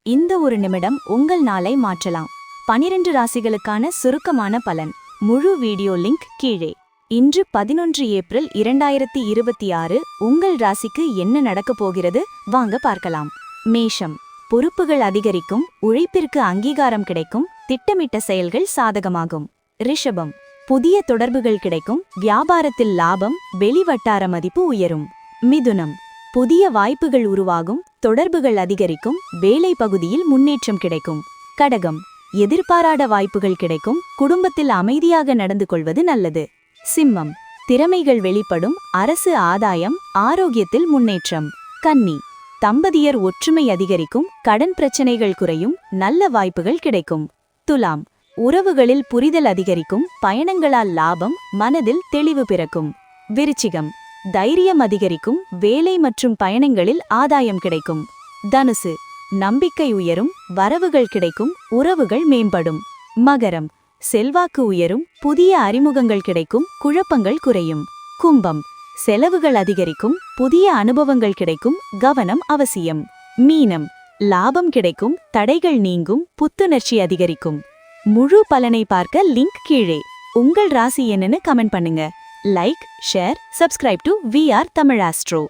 இந்த ஒரு நிமிடம் உங்கள் நாளை மாற்றலாம். 12 ராசிகளுக்கான சுருக்கமான பலன். முழு வீடியோ லிங்க் கீழே. இன்று 11 ஏப்ரல் 2026. உங்கள் ராசிக்கு என்ன நடக்கப் போகிறது வாங்க பார்க்கலாம். மேஷம். பொறுப்புகள் அதிகரிக்கும், உழைப்பிற்கு அங்கீகாரம் கிடைக்கும், திட்டமிட்ட செயல்கள் சாதகமாகும். ரிஷபம். புதிய தொடர்புகள் கிடைக்கும், வியாபாரத்தில் லாபம், வெளிவட்டார மதிப்பு உயரும். மிதுனம். புதிய வாய்ப்புகள் உருவாகும், தொடர்புகள் அதிகரிக்கும், வேலை பகுதியில் முன்னேற்றம் கிடைக்கும். கடகம். எதிர்பாராத வாய்ப்புகள் கிடைக்கும், குடும்பத்தில் அமைதியாக நடந்து கொள்வது நல்லது. சிம்மம். திறமைகள் வெளிப்படும், அரசு ஆதாயம், ஆரோக்கியத்தில் முன்னேற்றம். கன்னி. தம்பதியர் ஒற்றுமை அதிகரிக்கும், கடன் பிரச்சனைகள் குறையும், நல்ல வாய்ப்புகள் கிடைக்கும். துலாம். உறவுகளில் புரிதல் அதிகரிக்கும், பயணங்களால் லாபம், மனதில் தெளிவு பிறக்கும். விருச்சிகம். தைரியம் அதிகரிக்கும், வேலை மற்றும் பயணங்களில் ஆதாயம் கிடைக்கும். தனுசு. நம்பிக்கை உயரும், வரவுகள் கிடைக்கும், உறவுகள் மேம்படும். மகரம். செல்வாக்கு உயரும், புதிய அறிமுகங்கள் கிடைக்கும், குழப்பங்கள் குறையும். கும்பம். செலவுகள் அதிகரிக்கும், புதிய அனுபவங்கள் கிடைக்கும், கவனம் அவசியம். மீனம். லாபம் கிடைக்கும், தடைகள் நீங்கும், புத்துணர்ச்சி அதிகரிக்கும். முழு பலனை பார்க்க லிங்க் கீழே. உங்கள் ராசி என்னன்னு கமெண்ட் பண்ணுங்க. Like, share, subscribe to VR Tamil Astro.